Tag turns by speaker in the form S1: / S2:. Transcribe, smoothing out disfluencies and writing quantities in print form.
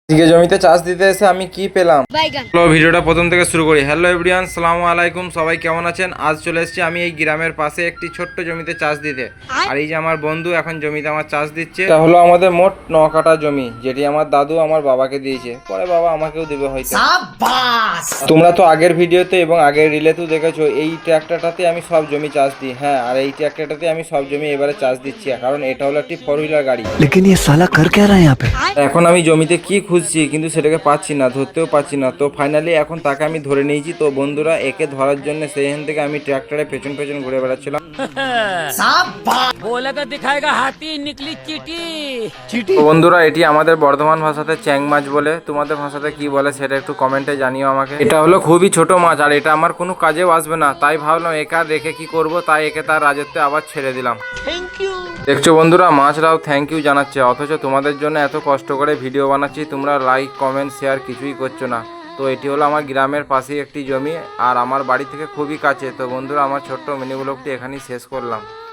S1: আজকে জমিতে চাষ দিতে এসে আমি কি পেলাম।
S2: বাইগান।
S1: চলো ভিডিওটা প্রথম থেকে শুরু করি। হ্যালো এভরিওয়ান, সালামু আলাইকুম, সবাই কেমন আছেন? আজ চলে এসেছি আমি এই গ্রামের পাশে একটি ছোট্ট জমিতে চাষ দিতে। আর এই যে আমার বন্ধু এখন জমিতে আমার চাষ দিচ্ছে। এটা হলো আমাদের মোট 9 কাঠা জমি, যেটি আমার দাদু আমার বাবাকে দিয়েছে, পরে বাবা আমাকেও দেবে হয়তো। তোমরা তো আগের ভিডিওতে এবং আগের রিলেতেও দেখেছো এই ট্র্যাক্টরটাতে আমি সব জমি চাষ দিই। হ্যাঁ, আর এই ট্র্যাক্টরটাতে আমি সব জমি এবারে চাষ দিচ্ছি, কারণ এটা হলো একটি 4 হুইলার গাড়ি।
S3: लेकिन ये साला कर क्या रहा है यहाँ पे।
S1: এখন আমি জমিতে কি খুঁজছি কিন্তু সেটাকে পাচ্ছি না, ধরতেও পাচ্ছি না। তো ফাইনালি এখন তাকে আমি ধরে নিয়েছি। তো বন্ধুরা, একে ধরার জন্য সেইখান থেকে আমি ট্র্যাক্টরে পেছন পেছন ঘুরে বেড়াচ্ছিলাম।
S4: बोलेगा दिखाएगा हाथी निकली चीटी।
S1: তো বন্ধুরা, এটি আমাদের বর্ধমান ভাষাতে চ্যাং মাছ বলে, তোমাদের ভাষাতে কি বলে সেটা একটু কমেন্টে জানিও আমাকে। এটা হলো খুবই ছোট মাছ, আর এটা আমার কোনো কাজেও আসবে না, তাই ভাবলাম একে আর রেখে কি করব, তাই একে তার রাজত্বে আবার ছেড়ে দিলাম। দেখছো বন্ধুরা, মাছরাও থ্যাংক ইউ জানাচ্ছে, অথচ তোমাদের জন্য এত কষ্ট করে ভিডিও বানাচ্ছি, তোমরা লাইক কমেন্ট শেয়ার কিছুই করছো না। তো এটি হলো আমার গ্রামের পাশেই একটি জমি, আর আমার বাড়ি থেকে খুবই কাছে। তো বন্ধুরা, আমার ছোট্ট মিনি ব্লগটি এখানেই শেষ করলাম।